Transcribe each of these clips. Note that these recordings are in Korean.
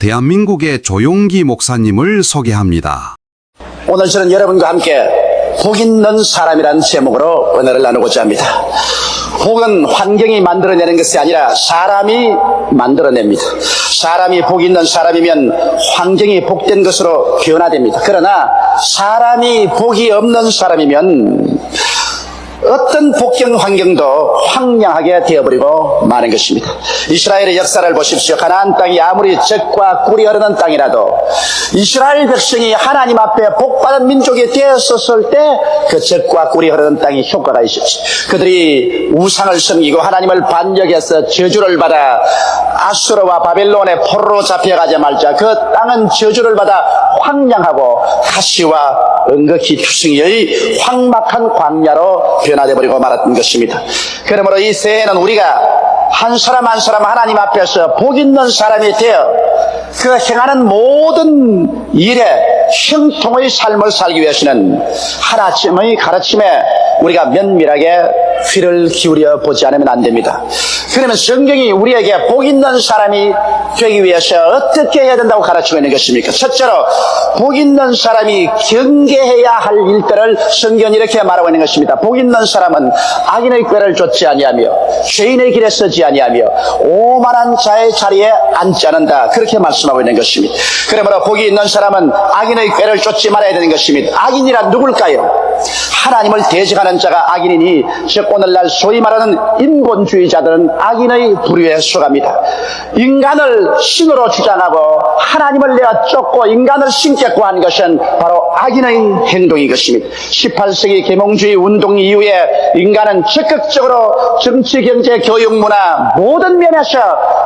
대한민국의 조용기 목사님을 소개합니다. 오늘 저는 여러분과 함께 복 있는 사람이라는 제목으로 은혜를 나누고자 합니다. 복은 환경이 만들어내는 것이 아니라 사람이 만들어냅니다. 사람이 복 있는 사람이면 환경이 복된 것으로 변화됩니다. 그러나 사람이 복이 없는 사람이면 어떤 복경 환경도 황량하게 되어버리고 마는 것입니다. 이스라엘의 역사를 보십시오. 가나안 땅이 아무리 젖과 꿀이 흐르는 땅이라도 이스라엘 백성이 하나님 앞에 복받은 민족이 되었을 때 그 젖과 꿀이 흐르는 땅이 효과가 있었지. 그들이 우상을 섬기고 하나님을 반역해서 저주를 받아 아수르와 바벨론의 포로로 잡혀가자마자 그 땅은 저주를 받아 황량하고 가시와 은극히 투성이의 황막한 광야로 변화되어버리고 말았던 것입니다. 그러므로 이 새해에는 우리가 한 사람 한 사람 하나님 앞에서 복 있는 사람이 되어 그 행하는 모든 일에 형통의 삶을 살기 위해서는 하나님의 가르침에 우리가 면밀하게 귀를 기울여 보지 않으면 안 됩니다. 그러면 성경이 우리에게 복 있는 사람이 되기 위해서 어떻게 해야 된다고 가르치고 있는 것입니까? 첫째로 복 있는 사람이 경계해야 할 일들을 성경이 이렇게 말하고 있는 것입니다. 복 있는 사람은 악인의 꾀를 쫓지 아니하며 죄인의 길에 서지 아니하며 오만한 자의 자리에 앉지 않는다. 그렇게 말씀하고 있는 것입니다. 그러므로 복이 있는 사람은 악인의 꾀를 쫓지 말아야 되는 것입니다. 악인이란 누굴까요? 하나님을 대적하는 자가 악인이니 즉 오늘날 소위 말하는 인본주의자들은 악인의 부류에 속합니다. 인간을 신으로 주장하고 하나님을 내어 쫓고 인간을 신께 구한 것은 바로 악인의 행동인 것입니다. 18세기 계몽주의 운동 이후에 인간은 적극적으로 정치, 경제, 교육, 문화 모든 면에서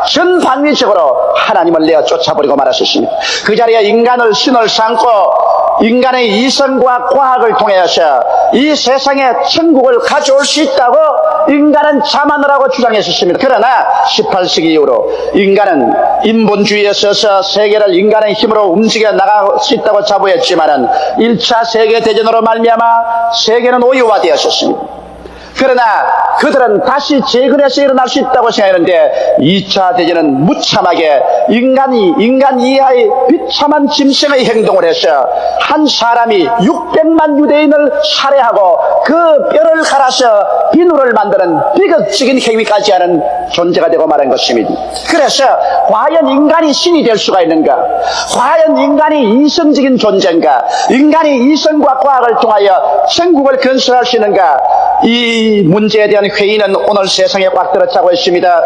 전방위적으로 하나님을 내어 쫓아버리고 말았습니다. 그 자리에 인간을 신을 삼고 인간의 이성과 과학을 통해서 이 세상에 천국을 가져올 수 있다고 인간은 자만을 하고 주장했었습니다. 그러나 18세기 이후로 인간은 인본주의에 서서 세계를 인간의 힘으로 움직여 나갈 수 있다고 자부했지만은 1차 세계대전으로 말미암아 세계는 오유화되었습니다. 그러나 그들은 다시 재건해서 일어날 수 있다고 생각하는데 2차 대전은 무참하게 인간 이하의 비참한 짐승의 행동을 해서 한 사람이 600만 유대인을 살해하고 그 뼈를 갈아서 비누를 만드는 비극적인 행위까지 하는 존재가 되고 말한 것입니다. 그래서 과연 인간이 신이 될 수가 있는가? 과연 인간이 이성적인 존재인가? 인간이 이성과 과학을 통하여 천국을 건설할 수 있는가? 이 문제에 대한 회의는 오늘 세상에 꽉 들어차고 있습니다.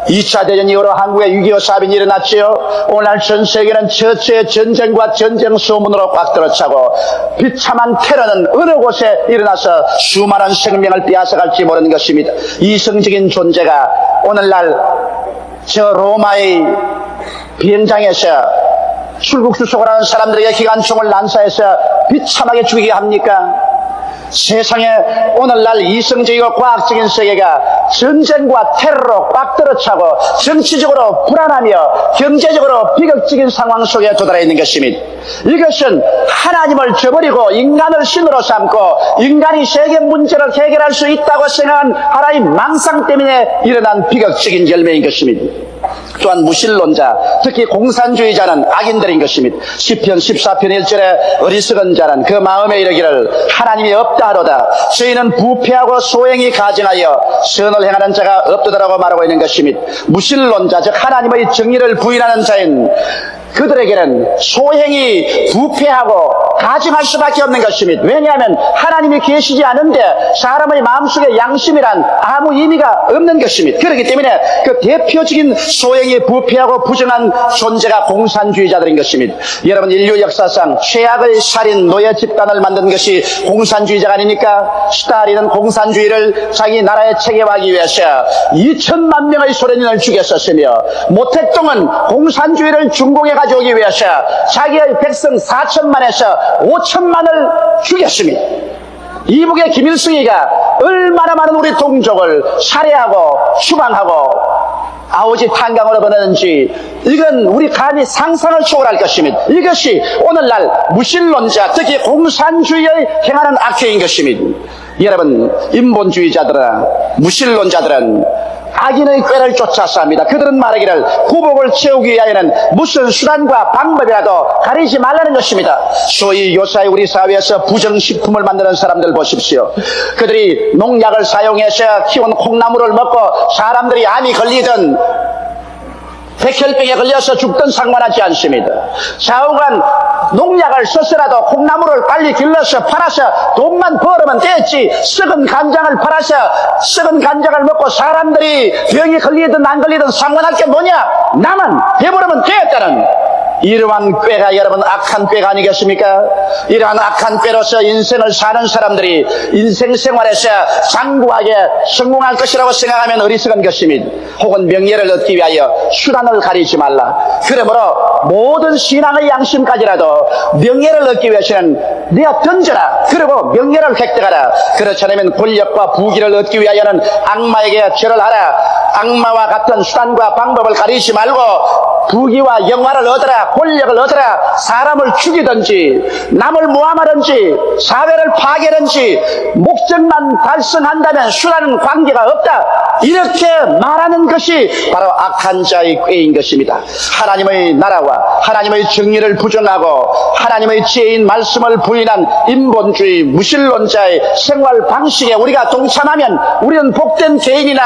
2차 대전 이후로 한국에 6.25 사변이 일어났지요. 오늘날 전 세계는 처처의 전쟁과 전쟁 소문으로 꽉 들어차고 비참한 테러는 어느 곳에 일어나서 수많은 생명을 빼앗아갈지 모르는 것입니다. 이성적인 존재가 오늘날 저 로마의 비행장에서 출국 수속을 하는 사람들에게 기관총을 난사해서 비참하게 죽이게 합니까? 세상에 오늘날 이성적이고 과학적인 세계가 전쟁과 테러로 꽉 들어차고 정치적으로 불안하며 경제적으로 비극적인 상황 속에 도달해 있는 것입니다. 이것은 하나님을 저버리고 인간을 신으로 삼고 인간이 세계 문제를 해결할 수 있다고 생각한 하나의 망상 때문에 일어난 비극적인 열매인 것입니다. 또한 무신론자, 특히 공산주의자는 악인들인 것입니다. 시편 14편 1절에 어리석은 자는 그 마음에 이르기를 하나님이 없다 하로다. 저희는 부패하고 소행이 가증하여 선을 행하는 자가 없도다라고 말하고 있는 것입니다. 무신론자, 즉 하나님의 정의를 부인하는 자인 그들에게는 소행이 부패하고 가증할 수밖에 없는 것입니다. 왜냐하면 하나님이 계시지 않은데 사람의 마음속에 양심이란 아무 의미가 없는 것입니다. 그렇기 때문에 그 대표적인 소행이 부패하고 부정한 존재가 공산주의자들인 것입니다. 여러분, 인류 역사상 최악의 살인 노예 집단을 만든 것이 공산주의자가 아닙니까? 스탈린은 공산주의를 자기 나라에 체계화하기 위해서 2천만 명의 소련인을 죽였었으며 모택동은 공산주의를 중공해 가져오기 위해서 자기의 백성 4천만에서 5천만을 죽였습니다. 이북의 김일성이가 얼마나 많은 우리 동족을 살해하고 추방하고 아우지 탄강으로 보내는지 이건 우리 감히 상상을 초월할 것입니다. 이것이 오늘날 무신론자, 특히 공산주의의 행하는 악행인 것입니다. 여러분, 인본주의자들은 무신론자들은 악인의 꾀를 쫓아서 합니다. 그들은 말하기를 구복을 채우기 위하여는 무슨 수단과 방법이라도 가리지 말라는 것입니다. 소위 요사이 우리 사회에서 부정식품을 만드는 사람들 보십시오. 그들이 농약을 사용해서 키운 콩나물을 먹고 사람들이 암이 걸리든 백혈병에 걸려서 죽든 상관하지 않습니다. 좌우간 농약을 써서라도 콩나물을 빨리 길러서 팔아서 돈만 벌으면 됐지, 썩은 간장을 팔아서 썩은 간장을 먹고 사람들이 병이 걸리든 안 걸리든 상관할 게 뭐냐, 나만 배부르면 되겠다는 이러한 꾀가 여러분 악한 꾀가 아니겠습니까? 이러한 악한 꾀로서 인생을 사는 사람들이 인생 생활에서 장구하게 성공할 것이라고 생각하면 어리석은 것입니다. 혹은 명예를 얻기 위하여 수단을 가리지 말라. 그러므로 모든 신앙의 양심까지라도 명예를 얻기 위해서는 내가 던져라. 그리고 명예를 획득하라. 그렇지 않으면 권력과 부귀를 얻기 위하여는 악마에게 절을 하라. 악마와 같은 수단과 방법을 가리지 말고 부귀와 영화를 얻어라, 권력을 얻어라, 사람을 죽이든지 남을 모함하든지 사회를 파괴하든지 목적만 달성한다면 수단은 관계가 없다, 이렇게 말하는 것이 바로 악한 자의 꾀인 것입니다. 하나님의 나라와 하나님의 정의를 부정하고 하나님의 지혜인 말씀을 부인한 인본주의 무신론자의 생활 방식에 우리가 동참하면 우리는 복된 개인이나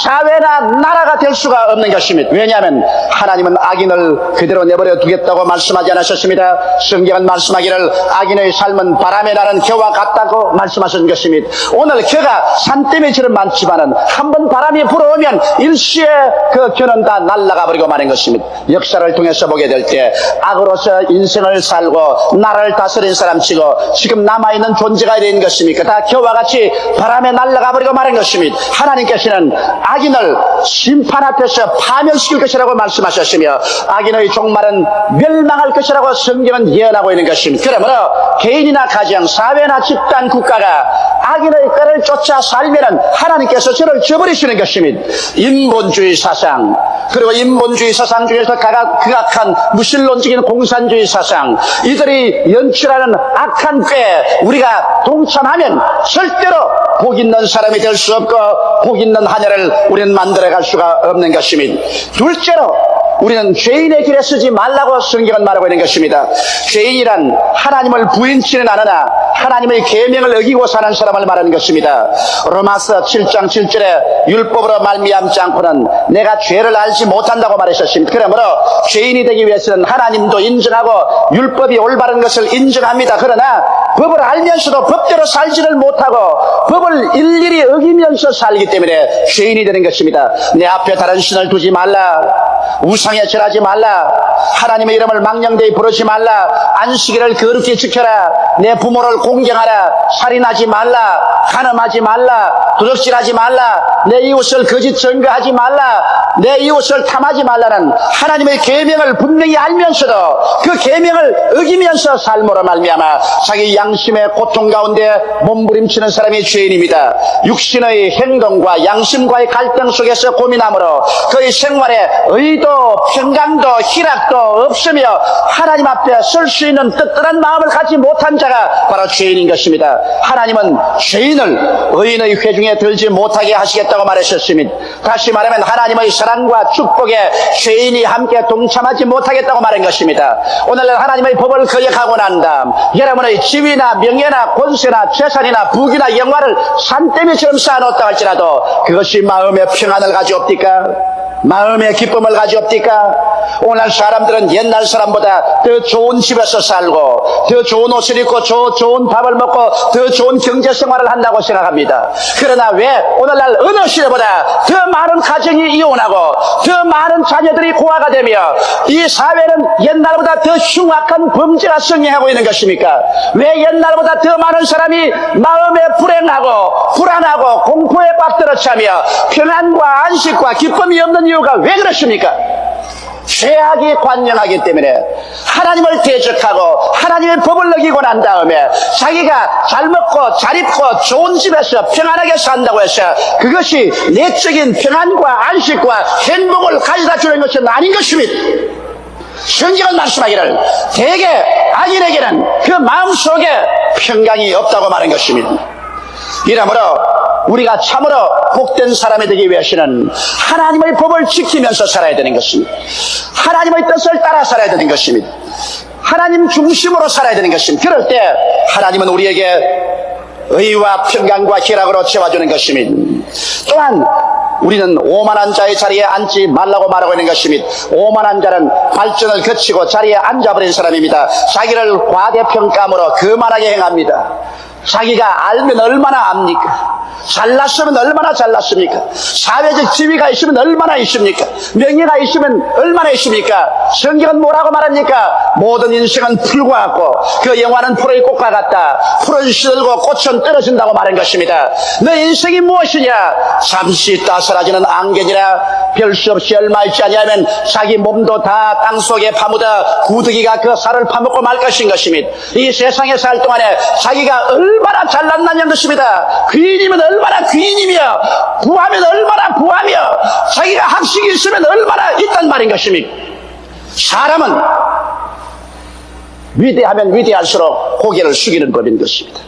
사회나 나라가 될 수가 없는 것입니다. 왜냐하면 하나님은 악인을 그대로 내버려 두겠다고 말씀하지 않으셨습니다. 성경은 말씀하기를 악인의 삶은 바람에 나는 겨와 같다고 말씀하신 것입니다. 오늘 겨가 산더미처럼 많지만은 한번 바람이 불어오면 일시에 그 겨는 다 날아가 버리고 마는 것입니다. 역사를 통해서 보게 될 때 악으로서 인생을 살고 나라를 다스린 사람치고 지금 남아있는 존재가 된 것입니까? 다 겨와 같이 바람에 날아가 버리고 마는 것입니다. 하나님께서는 악인을 심판 앞에서 파멸시킬 것이라고 말씀하셨으며 악인의 종말은 멸망할 것이라고 성경은 예언하고 있는 것입니다. 그러므로 개인이나 가정, 사회나 집단, 국가가 악인의 꾀를 쫓아 살면은 하나님께서 저를 저버리시는 것입니다. 인본주의 사상, 그리고 인본주의 사상 중에서 극악한 무신론적인 공산주의 사상, 이들이 연출하는 악한 꾀에 우리가 동참하면 절대로 복 있는 사람이 될 수 없고 복 있는 한 해를 우리는 만들어갈 수가 없는 것입니다. 둘째로 우리는 죄인의 길에 서지 말라고 성경은 말하고 있는 것입니다. 죄인이란 하나님을 부인치는 않으나 하나님의 계명을 어기고 사는 사람을 말하는 것입니다. 로마서 7장 7절에 율법으로 말미암지 않고는 내가 죄를 알지 못한다고 말하셨습니다. 그러므로 죄인이 되기 위해서는 하나님도 인정하고 율법이 올바른 것을 인정합니다. 그러나 법을 알면서도 법대로 살지를 못하고 법을 일일이 어기면서 살기 때문에 죄인이 되는 것입니다. 내 앞에 다른 신을 두지 말라, 우상에 절하지 말라, 하나님의 이름을 망령되이 부르지 말라, 안식일을 거룩히 지켜라, 내 부모를 공경하라, 살인하지 말라, 간음하지 말라, 도적질하지 말라, 내 이웃을 거짓 증거하지 말라, 내 이웃을 탐하지 말라는 하나님의 계명을 분명히 알면서도 그 계명을 어기면서 삶으로 말미암아 자기 양심의 고통 가운데 몸부림치는 사람이 죄인입니다. 육신의 행동과 양심과의 갈등 속에서 고민함으로 그의 생활에 의도, 평강도, 희락도 없으며 하나님 앞에 설 수 있는 떳떳한 마음을 갖지 못한 자가 바로 죄인인 것입니다. 하나님은 죄인을 의인의 회중에 들지 못하게 하시겠다고 말하셨습니다. 다시 말하면 하나님의 사랑과 축복에 죄인이 함께 동참하지 못하겠다고 말한 것입니다. 오늘날 하나님의 법을 거역하고 난 다음 여러분의 지위나 명예나 권세나 재산이나 부귀나 영화를 산더미처럼 쌓아놓았다 할지라도 그것이 마음의 평안을 가져옵니까? 마음의 기쁨을 가져옵니까? 오늘 사람들은 옛날 사람보다 더 좋은 집에서 살고 더 좋은 옷을 입고 좋은 밥을 먹고 더 좋은 경제 생활을 한다고 생각합니다. 그러나 왜 오늘날 어느 시대보다 더 많은 가정이 이혼하고 더 많은 자녀들이 고아가 되며 이 사회는 옛날보다 더 흉악한 범죄가 성행하고 있는 것입니까? 왜 옛날보다 더 많은 사람이 마음에 불행하고 불안하고 공포에 빠뜨려차며 평안과 안식과 기쁨이 없는 이유가 왜 그렇습니까? 죄악이 관영하기 때문에 하나님을 대적하고 하나님의 법을 어기고 난 다음에 자기가 잘 먹고 잘 입고 좋은 집에서 평안하게 산다고 해서 그것이 내적인 평안과 안식과 행복을 가져다 주는 것은 아닌 것입니다. 성경은 말씀하기를 대개 악인에게는 그 마음속에 평강이 없다고 말한 것입니다. 이러므로 우리가 참으로 복된 사람이 되기 위해서는 하나님의 법을 지키면서 살아야 되는 것입니다. 하나님의 뜻을 따라 살아야 되는 것입니다. 하나님 중심으로 살아야 되는 것입니다. 그럴 때 하나님은 우리에게 의와 평강과 희락으로 채워주는 것입니다. 또한 우리는 오만한 자의 자리에 앉지 말라고 말하고 있는 것입니다. 오만한 자는 발전을 거치고 자리에 앉아버린 사람입니다. 자기를 과대평가함으로 거만하게 행합니다. 자기가 알면 얼마나 압니까? 잘났으면 얼마나 잘났습니까? 사회적 지위가 있으면 얼마나 있습니까? 명예가 있으면 얼마나 있습니까? 성경은 뭐라고 말합니까? 모든 인생은 풀과 같고 그 영화는 풀의 꽃과 같다. 풀은 시들고 꽃은 떨어진다고 말한 것입니다. 너 인생이 무엇이냐? 잠시 있다 사라지는 안개니라. 별 수 없이 얼마 있지 아니하면 자기 몸도 다 땅속에 파묻어 구더기가 그 살을 파먹고 말 것인 것입니다. 이 세상에 살 동안에 자기가 얼마나 잘났느냐는 것입니다. 귀인이면 얼마나 귀인이며 부하면 얼마나 부하며 자기가 학식이 있으면 얼마나 있단 말인 것입니다. 사람은 위대하면 위대할수록 고개를 숙이는 법인 것입니다.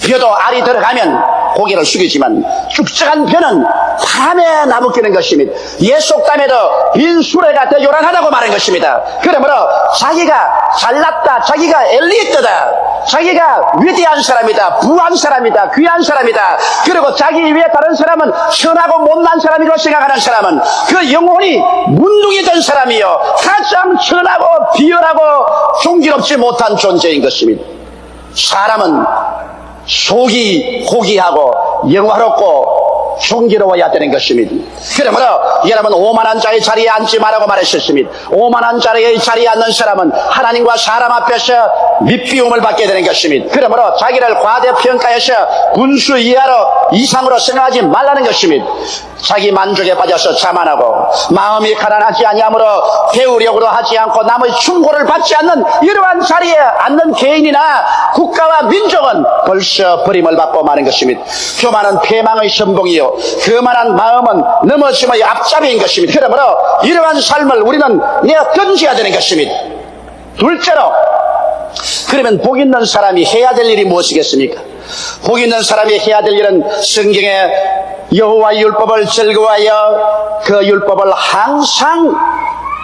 벼도 알이 들어가면 고개를 숙이지만 축적한 벼는 바람에 나부끼는 것입니다. 옛 속담에도 빈 수레가 더 요란하다고 말한 것입니다. 그러므로 자기가 잘났다, 자기가 엘리트다, 자기가 위대한 사람이다, 부한 사람이다, 귀한 사람이다, 그리고 자기 위에 다른 사람은 천하고 못난 사람이라고 생각하는 사람은 그 영혼이 문둥이 된 사람이요 가장 천하고 비열하고 존귀롭지 못한 존재인 것입니다. 사람은 속이 고귀하고 영화롭고 존귀로워야 되는 것입니다. 그러므로 여러분 오만한 자의 자리에 앉지 말라고 말하셨습니다. 오만한 자의 자리에 앉는 사람은 하나님과 사람 앞에서 밑비움을 받게 되는 것입니다. 그러므로 자기를 과대평가해서 군수 이상으로 생각하지 말라는 것입니다. 자기 만족에 빠져서 자만하고 마음이 가난하지 아니하므로 배우려고도 하지 않고 남의 충고를 받지 않는 이러한 자리에 앉는 개인이나 국가와 민족은 벌써 버림을 받고 마는 것입니다. 교만은 패망의 선봉이요 그만한 마음은 넘어짐의 앞잡이인 것입니다. 그러므로 이러한 삶을 우리는 내어 던져야 되는 것입니다. 둘째로 그러면 복 있는 사람이 해야 될 일이 무엇이겠습니까? 복 있는 사람이 해야 될 일은 성경에 여호와의 율법을 즐거워하여 그 율법을 항상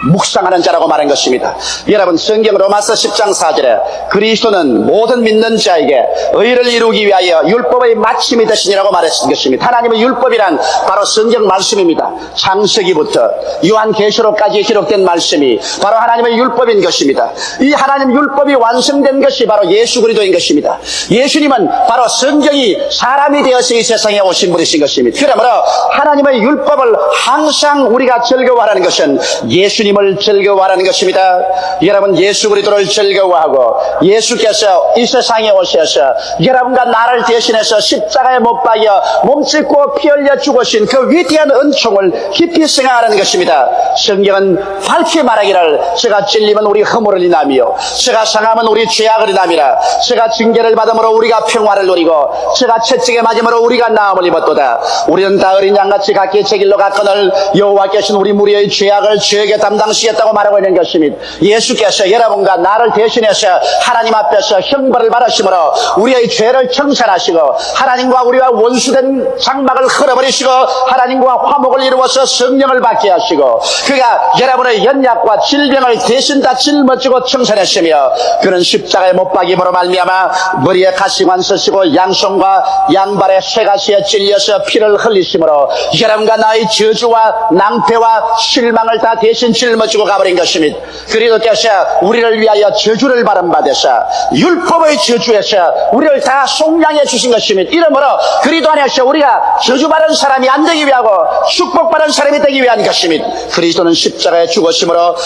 묵상하는 자라고 말한 것입니다. 여러분 성경 로마서 10장 4절에 그리스도는 모든 믿는 자에게 의를 이루기 위하여 율법의 마침이 되시니라고 말했던 것입니다. 하나님의 율법이란 바로 성경 말씀입니다. 창세기부터 요한계시록까지 기록된 말씀이 바로 하나님의 율법인 것입니다. 이 하나님 율법이 완성된 것이 바로 예수 그리스도인 것입니다. 예수님은 바로 성경이 사람이 되어서 이 세상에 오신 분이신 것입니다. 그러므로 하나님의 율법을 항상 우리가 즐거워하는 것은 예수님을 즐거워하는 것입니다. 여러분 예수 그리스도를 즐거워하고 예수께서 이 세상에 오셔서 여러분과 나를 대신해서 십자가에 못 박여 몸짓고 피 흘려 죽으신 그 위대한 은총을 깊이 생각하는 것입니다. 성경은 밝히 말하기를 제가 찔리면 우리 허물을 인하며 제가 상하면 우리 죄악을 인함이라. 제가 징계를 받음으로 우리가 평화를 누리고 제가 채찍에 맞음으로 우리가 나음을 입었도다. 우리는 다 어린 양같이 각기 제 길로 갔거늘 여호와께서는 우리 무리의 죄악을 죄에게 담당시겠다고 말하고 있는 것입니다. 예수께서 여러분과 나를 대신해서 하나님 앞에서 형벌을 받으심으로 우리의 죄를 청산하시고 하나님과 우리와 원수된 장막을 흘러버리시고 하나님과 화목을 이루어서 성령을 받게 하시고 그가 여러분의 연약과 질병을 대신 다 짊어지고 청산했으며 그는 십자가에 못 박임으로 말미암아 머리에 가시관 쓰시고 양손과 양발에 쇠가시에 찔려서 피를 흘리심으로 여러분과 나의 저주와 낭패와 실망을 다 대신 짊어지고 가버린 것입니다. 그리스도께서 우리를 위하여 저주를 받은받으사 율법의 저주에서 우리를 다 속량해 주신 것입니다. 이러므로 그리스도 안에서 우리가 저주받은 사람이 안 되기 위하고 축복받은 사람이 되기 위한 것입니다. 그리스도는 십자가에 죽으심으로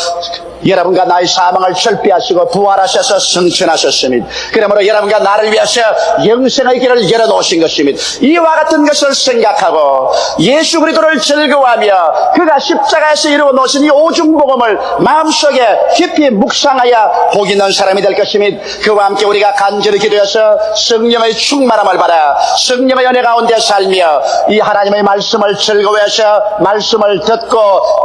여러분과 나의 사망을 철폐하시고 부활하셔서 승천하셨습니다. 그러므로 여러분과 나를 위해서 영생의 길을 열어놓으신 것입니다. 이와 같은 것을 생각하고 예수 그리스도를 즐거워하며 그가 십자가에서 이루어 놓으신 이 오중복음을 마음속에 깊이 묵상하여 복 있는 사람이 될 것입니다. 그와 함께 우리가 간절히 기도해서 성령의 충만함을 받아 성령의 은혜 가운데 살며 이 하나님의 말씀을 즐거워해서 말씀을 듣고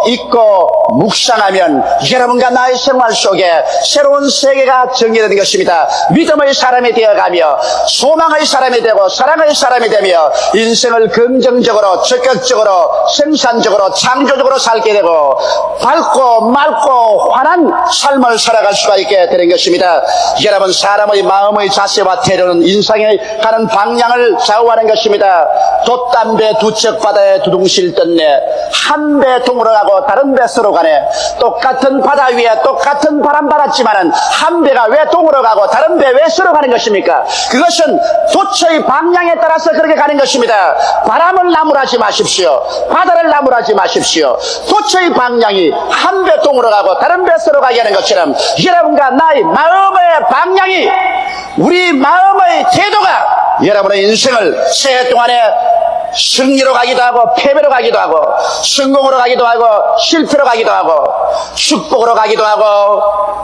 읽고 묵상하면 여러분 여러분과 나의 생활 속에 새로운 세계가 정리되는 것입니다. 믿음의 사람이 되어가며 소망의 사람이 되고 사랑의 사람이 되며 인생을 긍정적으로 적극적으로 생산적으로 창조적으로 살게 되고 밝고 맑고 환한 삶을 살아갈 수가 있게 되는 것입니다. 여러분, 사람의 마음의 자세와 태도는 인생에 가는 방향을 좌우하는 것입니다. 돛담배 두 척 바다에 두둥실 떴네. 한 배 동으로 가고 다른 배 서로 가네. 똑같은 바다 위에 똑같은 바람 받았지만은 한 배가 왜 동으로 가고 다른 배 왜 서로 가는 것입니까? 그것은 도처의 방향에 따라서 그렇게 가는 것입니다. 바람을 나무라지 마십시오. 바다를 나무라지 마십시오. 도처의 방향이 한 배 동으로 가고 다른 배 서로 가게 하는 것처럼 여러분과 나의 마음의 방향이, 우리 마음의 태도가 여러분의 인생을 새해 동안에 승리로 가기도 하고 패배로 가기도 하고 성공으로 가기도 하고 실패로 가기도 하고 축복으로 가기도 하고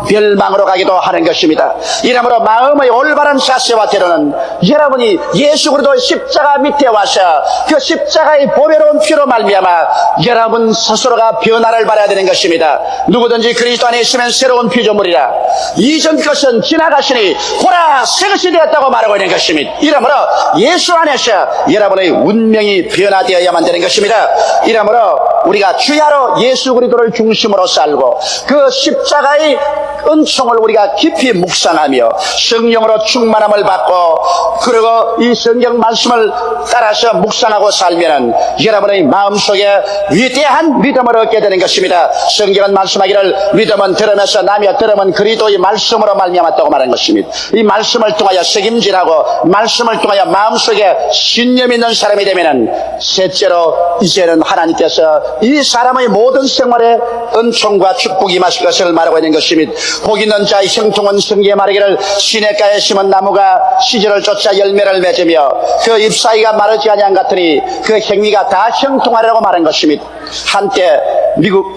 멸망으로 가기도 하는 것입니다. 이러므로 마음의 올바른 자세와 태도는 여러분이 예수 그리스도의 십자가 밑에 와서 그 십자가의 보배로운 피로 말미암아 여러분 스스로가 변화를 받아야 되는 것입니다. 누구든지 그리스도 안에 있으면 새로운 피조물이라. 이전 것은 지나가시니 보라 새 것이 되었다고 말하고 있는 것입니다. 이러므로 예수 안에서 여러분의 운명이 변화되어야만 되는 것입니다. 이러므로 우리가 주야로 예수 그리스도를 중심으로 살고 그 십자가의 은총을 우리가 깊이 묵상하며 성령으로 충만함을 받고 그리고 이 성경 말씀을 따라서 묵상하고 살면은 여러분의 마음속에 위대한 믿음을 얻게 되는 것입니다. 성경은 말씀하기를 믿음은 들으면서 나며 들으면 그리스도의 말씀으로 말미암았다고 말하는 것입니다. 이 말씀을 통하여 책임지라고 말씀을 통하여 마음속에 신념 있는 사람이 되면은 셋째로 이제는 하나님께서 이 사람의 모든 생활에 은총과 축복이 임하실 것을 말하고 있는 것입니다. 복 있는 자의 형통은 성경에 말하기를 시냇가에 심은 나무가 시절을 쫓아 열매를 맺으며 그 잎사이가 마르지 아니한 같으니 그 행위가 다 형통하리라고 말한 것입니다. 한때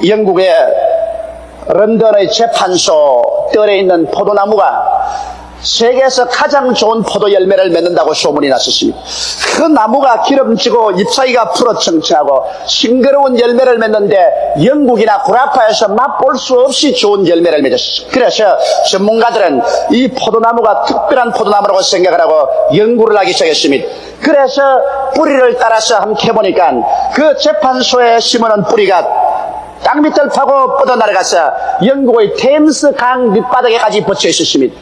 영국의 런던의 재판소 뜰에 있는 포도나무가 세계에서 가장 좋은 포도 열매를 맺는다고 소문이 났었습니다. 그 나무가 기름지고 잎사귀가 푸르청청하고 싱그러운 열매를 맺는데 영국이나 구라파에서 맛볼 수 없이 좋은 열매를 맺었습니다. 그래서 전문가들은 이 포도나무가 특별한 포도나무라고 생각을 하고 연구를 하기 시작했습니다. 그래서 뿌리를 따라서 함께 해보니까 그 재판소에 심어놓은 뿌리가 땅 밑을 파고 뻗어나가서 영국의 템스 강 밑바닥에까지 붙여 있었습니다.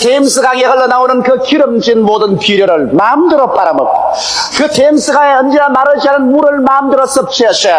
템스 강에 흘러나오는 그 기름진 모든 비료를 마음대로 빨아먹고 그 템스 강에 언제나 마르지 않은 물을 마음대로 섭취해서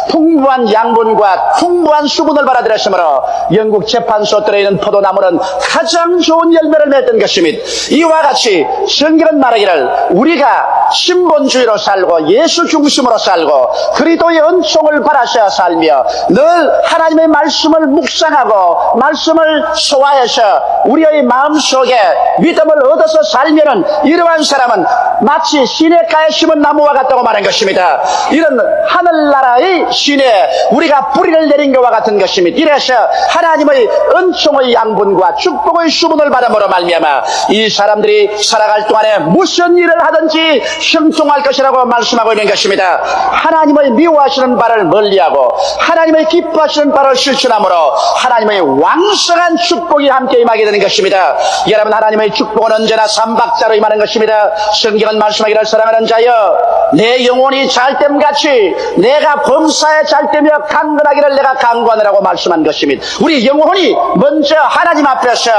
풍부한 양분과 풍부한 수분을 받아들였으므로 영국 재판소 뜰에 있는 포도나무는 가장 좋은 열매를 맺던 것입니다. 이와 같이 성경은 말하기를 우리가 신본주의로 살고 예수 중심으로 살고 그리스도의 은총을 바라셔야 살며 늘 하나님의 말씀을 묵상하고 말씀을 소화해서 우리의 마음속에 믿음을 얻어서 살면은 이러한 사람은 마치 시냇가에 심은 나무와 같다고 말한 것입니다. 이런 하늘나라의 시내에 우리가 뿌리를 내린 것과 같은 것입니다. 이래서 하나님의 은총의 양분과 축복의 수분을 받음으로 말미암아 이 사람들이 살아갈 동안에 무슨 일을 하든지 형통할 것이라고 말씀하고 있는 것입니다. 하나님의 미워하시는 바를 멀리하고 하나님의 기뻐하시는 바를 실천함으로 하나님의 왕성한 축복이 함께 임하게 되는 것입니다. 여러분, 하나님의 축복은 언제나 삼박자로 임하는 것입니다. 성경은 말씀하기를 사랑하는 자여 내 영혼이 잘됨같이 내가 범사에 잘되며 강건하기를 내가 강구하느라고 말씀한 것입니다. 우리 영혼이 먼저 하나님 앞에서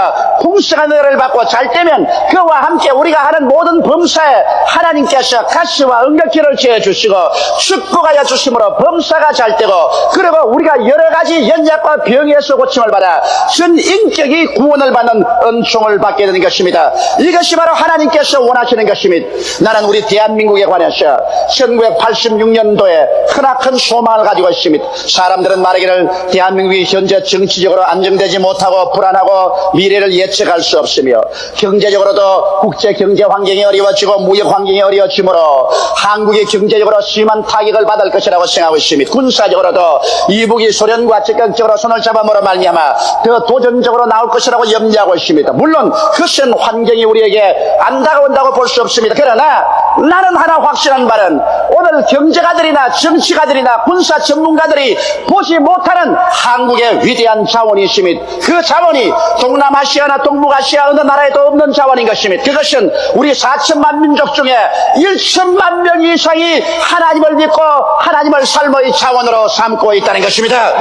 풍성한 은혜를 받고 잘되면 그와 함께 우리가 하는 모든 범사에 하나님께서 가시와 은격기를 지어주시고 축복하여 주심으로 범사가 잘되고 그리고 우리가 여러 가지 연약과 병에서 고침을 받아 전 인격이 구원을 받는 은총을 받게 되는 것입니다. 이것이 바로 하나님께서 원하시는 것입니다. 나는 우리 대한민국에 관해서 1986년도에 크나큰 소망을 가지고 있습니다. 사람들은 말하기를 대한민국이 현재 정치적으로 안정되지 못하고 불안하고 미래를 예측할 수 없으며 경제적으로도 국제 경제 환경이 어려워지고 무역 환경이 어려워지고 버려지므로 한국이 경제적으로 심한 타격을 받을 것이라고 생각하고 있습니다. 군사적으로도 이북이 소련과 적극적으로 손을 잡아므로 말미암아 더 도전적으로 나올 것이라고 염려하고 있습니다. 물론 그것은 환경이 우리에게 안 다가온다고 볼 수 없습니다. 그러나 나는 하나 확신한 바는 오늘 경제가들이나 정치가들이나 군사 전문가들이 보지 못하는 한국의 위대한 자원이 있습니다. 그 자원이 동남아시아나 동북아시아 어느 나라에도 없는 자원인 것입니다. 그것은 우리 4천만 민족 중에 1천만 명 이상이 하나님을 믿고 하나님을 삶의 자원으로 삼고 있다는 것입니다.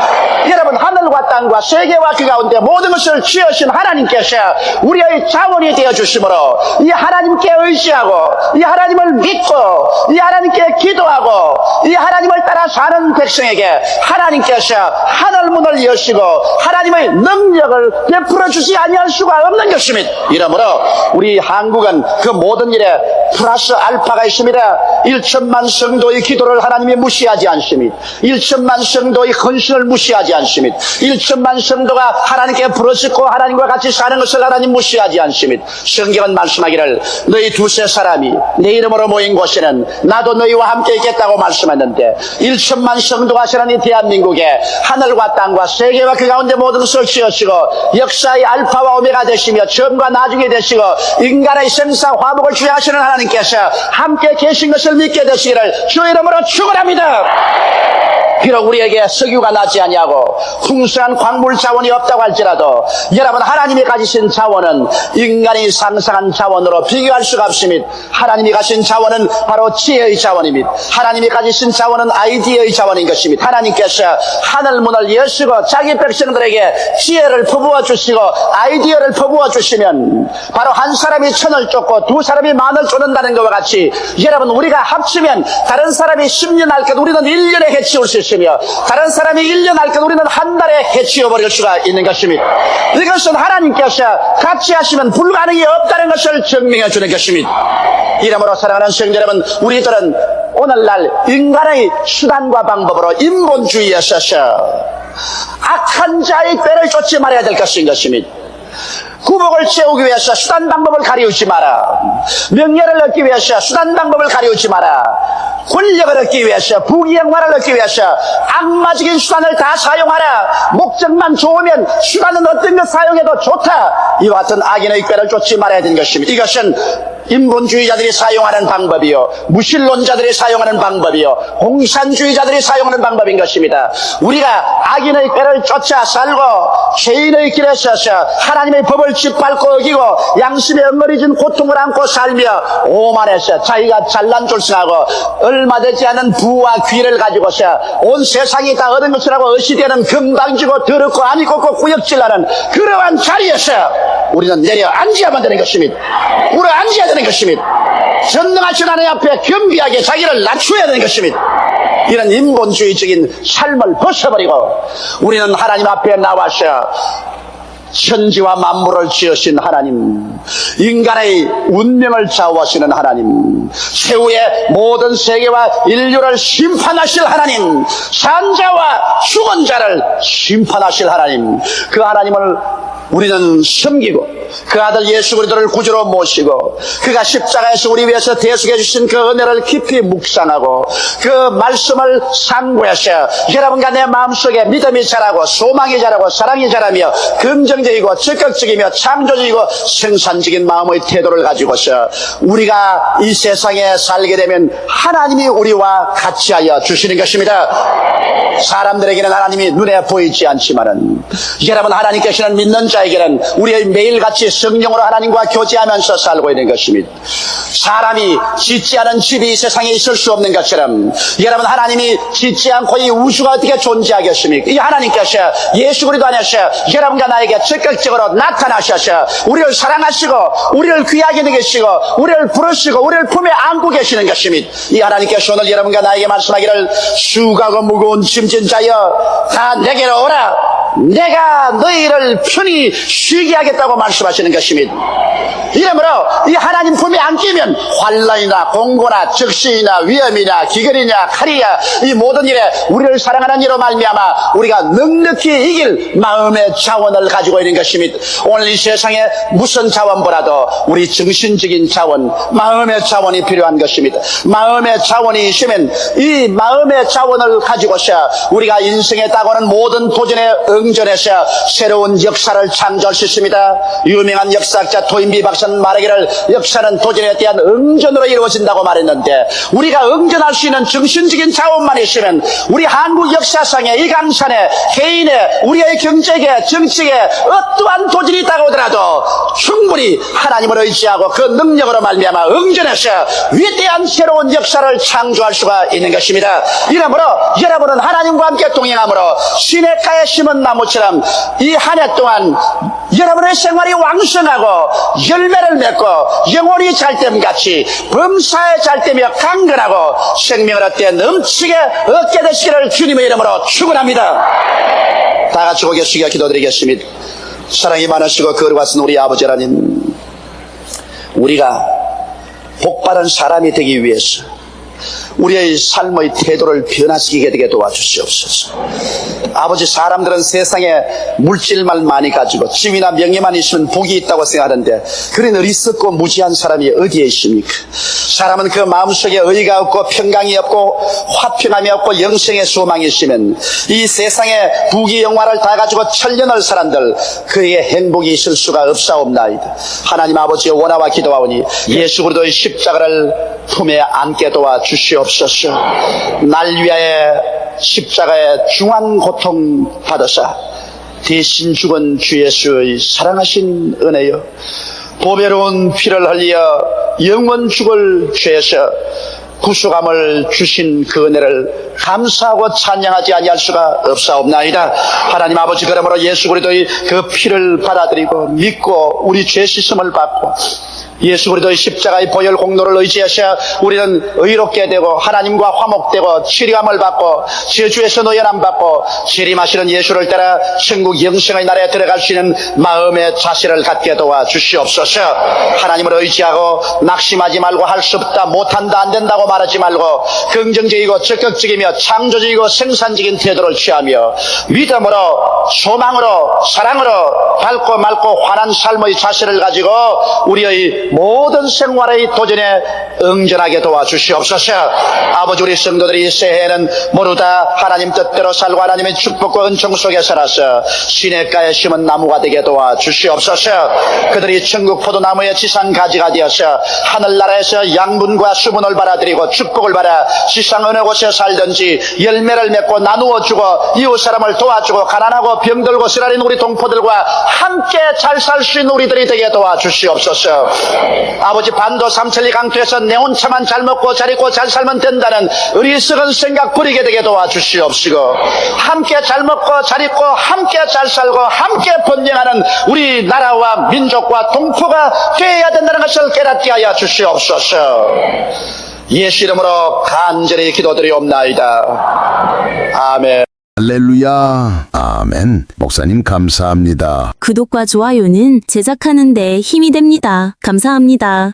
여러분, 하늘과 땅과 세계와 그 가운데 모든 것을 지으신 하나님께서 우리의 자원이 되어주심으로 이 하나님께 의지하고 이 하나님을 믿고 이 하나님께 기도하고 이 하나님을 따라 사는 백성에게 하나님께서 하늘문을 여시고 하나님의 능력을 베풀어 주지 아니할 수가 없는 것입니다. 이러므로 우리 한국은 그 모든 일에 플러스 알파가 있습니다. 1천만 성도의 기도를 하나님이 무시하지 않습니다. 1천만 성도의 헌신을 무시하지 않습니다. 1천만 성도가 하나님께 부르짖고 하나님과 같이 사는 것을 하나님 무시하지 않습니다. 성경은 말씀하기를 너희 두세 사람이 내 이름으로 모인 곳에는 나도 너희와 함께 있겠다고 말씀했는데 1천만 성도가 사는 이 대한민국에 하늘과 땅과 세계와 그 가운데 모든 것을 지으시고 역사의 알파와 오메가 되시며 처음과 나중에 되시고 인간의 생사 화복을 주장하시는 하나님께서 함께 계신 것을 믿게 되시기를 주 이름으로 축원합니다. 비록 우리에게 석유가 나지 아니하고 풍성한 광물 자원이 없다고 할지라도 여러분, 하나님이 가지신 자원은 인간이 상상한 자원으로 비교할 수가 없습니다. 하나님이 가진 자원은 바로 지혜의 자원입니다. 하나님이 가지신 자원은 아이디어의 자원인 것입니다. 하나님께서 하늘문을 여시고 자기 백성들에게 지혜를 퍼부어 주시고 아이디어를 퍼부어 주시면 바로 한 사람이 천을 쫓고 두 사람이 만을 쫓는다는 것과 같이 여러분, 우리가 합치면 다른 사람이 10년 할 것 우리는 1년에 해치울 수 있으며 다른 사람이 1년 할 것 우리는 한 달에 해치워버릴 수가 있는 것입니다. 이것은 하나님께서 같이 하시면 불가능이 없다는 것을 증명해 주는 것입니다. 이러므로 사랑하는 성도 여러분, 우리들은 오늘날 인간의 수단과 방법으로 인본주의에 있어서 악한 자의 꾀를 쫓지 말아야 될 것인 것입니다. 구복을 채우기 위해서 수단 방법을 가리우지 마라. 명예를 얻기 위해서 수단 방법을 가리우지 마라. 권력을 얻기 위해서, 부귀영화를 얻기 위해서 악마적인 수단을 다 사용하라. 목적만 좋으면 수단은 어떤 것 사용해도 좋다. 이와 같은 악인의 꾀를 쫓지 말아야 되는 것입니다. 이것은 인본주의자들이 사용하는 방법이요, 무신론자들이 사용하는 방법이요, 공산주의자들이 사용하는 방법인 것입니다. 우리가 악인의 꾀를 쫓아 살고 죄인의 길에 서서 하나님의 법을 짓밟고 어기고 양심에 엉거리진 고통을 안고 살며 오만해서 자기가 잘난 졸승하고 얼마 되지 않은 부와 귀를 가지고서 온 세상이 다 얻은 것이라고 어시되는 금방지고 더럽고 아니 꼽고 구역질하는 그러한 자리에서 우리는 내려앉아야만 되는 것입니다. 우리 앉아야 되는 것입니다. 전능하신 하나님 앞에 겸비하게 자기를 낮춰야 되는 것입니다. 이런 인본주의적인 삶을 벗어버리고 우리는 하나님 앞에 나와서 천지와 만물을 지으신 하나님, 인간의 운명을 좌우하시는 하나님, 최후의 모든 세계와 인류를 심판하실 하나님, 산자와 죽은 자를 심판하실 하나님, 그 하나님을 우리는 섬기고 그 아들 예수 그리스도를 구주로 모시고 그가 십자가에서 우리 위해서 대속해 주신 그 은혜를 깊이 묵상하고 그 말씀을 상고해서 여러분과 내 마음속에 믿음이 자라고 소망이 자라고 사랑이 자라며 긍정적이고 적극적이며 창조적이고 생산적인 마음의 태도를 가지고서 우리가 이 세상에 살게 되면 하나님이 우리와 같이하여 주시는 것입니다. 사람들에게는 하나님이 눈에 보이지 않지만은 여러분, 하나님께서는 믿는 자에게는 우리의 매일같이 성령으로 하나님과 교제하면서 살고 있는 것입니다. 사람이 짓지 않은 집이 이 세상에 있을 수 없는 것처럼 여러분, 하나님이 짓지 않고 이 우주가 어떻게 존재하겠습니까? 이 하나님께서 예수 그리스도 안에서 여러분과 나에게 적극적으로 나타나셔서 우리를 사랑하시고 우리를 귀하게 여기시고 우리를 부르시고 우리를 품에 안고 계시는 것입니다. 이 하나님께서 오늘 여러분과 나에게 말씀하기를 수고하고 무거운 짐진 자여 다 내게로 오라. 내가 너희를 편히 쉬게 하겠다고 말씀하시는 것입니다. 이러므로 이 하나님 품에 안기면 환난이나 공고나 적신이나 위험이나 기근이냐 칼이야 이 모든 일에 우리를 사랑하는 이로 말미암아 우리가 넉넉히 이길 마음의 자원을 가지고 있는 것입니다. 오늘 이 세상에 무슨 자원보다도 우리 정신적인 자원, 마음의 자원이 필요한 것입니다. 마음의 자원이 있으면 이 마음의 자원을 가지고서 우리가 인생에 다가오는 모든 도전에 응전해서 새로운 역사를 창조할 수 있습니다. 유명한 역사학자 토인비 박사는 말하기를 역사는 도전에 대한 응전으로 이루어진다고 말했는데 우리가 응전할 수 있는 정신적인 자원만 있으면 우리 한국 역사상에 이 강산에 개인의 우리의 경제계 정치계 어떠한 도전이 다가오더라도 충분히 하나님을 의지하고 그 능력으로 말미암아 응전해서 위대한 새로운 역사를 창조할 수가 있는 것입니다. 이러므로 여러분은 하나님과 함께 동행함으로 시냇가에 심은 나무처럼 이 한 해 동안 여러분의 생활이 왕성하고 열매를 맺고 영혼이 잘됨같이 범사에 잘되며 강건하고 생명을 얻되 넘치게 얻게 되시기를 주님의 이름으로 축원합니다. 다 같이 고개 숙여 기도드리겠습니다. 사랑이 많으시고 거룩하신 우리 아버지 하나님, 우리가 복바른 사람이 되기 위해서 우리의 삶의 태도를 변화시키게 되게 도와주시옵소서. 아버지, 사람들은 세상에 물질만 많이 가지고 지위나 명예만 있으면 복이 있다고 생각하는데 그런 어리석고 무지한 사람이 어디에 있습니까? 사람은 그 마음속에 의가 없고 평강이 없고 화평함이 없고 영생의 소망이 있으면 이 세상에 부귀 영화를 다 가지고 천년을 사람들 그에게 행복이 있을 수가 없사옵나이다. 하나님 아버지의 원하와 기도하오니 예수 그리스도의 십자가를 품에 안게 도와주시옵소서. 날 위하여 십자가의 중한 고통 받으사 대신 죽은 주 예수의 사랑하신 은혜여, 보배로운 피를 흘려 영원 죽을 죄에서 구속함을 주신 그 은혜를 감사하고 찬양하지 아니할 수가 없사옵나이다. 하나님 아버지, 그러므로 예수 그리스도의 그 피를 받아들이고 믿고 우리 죄 씻음을 받고 예수 그리스도의 십자가의 보혈 공로를 의지하셔 우리는 의롭게 되고 하나님과 화목되고 치료함을 받고 저주에서 노연함 받고 재림하시는 예수를 따라 천국 영생의 나라에 들어갈 수 있는 마음의 자세를 갖게 도와주시옵소서. 하나님을 의지하고 낙심하지 말고 할 수 없다, 못한다, 안 된다고 말하지 말고 긍정적이고 적극적이며 창조적이고 생산적인 태도를 취하며 믿음으로 소망으로 사랑으로 밝고 맑고 환한 삶의 자세를 가지고 우리의 모든 생활의 도전에 응전하게 도와주시옵소서. 아버지, 우리 성도들이 새해에는 모두 다 하나님 뜻대로 살고 하나님의 축복과 은총 속에 살아서 시냇가에 심은 나무가 되게 도와주시옵소서. 그들이 천국 포도나무의 지상 가지가 되어서 하늘나라에서 양분과 수분을 받아들이고 축복을 받아 지상 어느 곳에 살든지 열매를 맺고 나누어 주고 이웃 사람을 도와주고 가난하고 병들고 쓰라린 우리 동포들과 함께 잘 살 수 있는 우리들이 되게 도와주시옵소서. 아버지, 반도 삼천리 강토에서 내 혼자만 잘 먹고 잘 입고 잘 살면 된다는 어리석은 생각 버리게 되게 도와주시옵시고 함께 잘 먹고 잘 입고 함께 잘 살고 함께 번영하는 우리 나라와 민족과 동포가 되어야 된다는 것을 깨닫게 하여 주시옵소서. 예수 이름으로 간절히 기도드리옵나이다. 아멘. 할렐루야. 아멘. 목사님 감사합니다. 구독과 좋아요는 제작하는 데 힘이 됩니다. 감사합니다.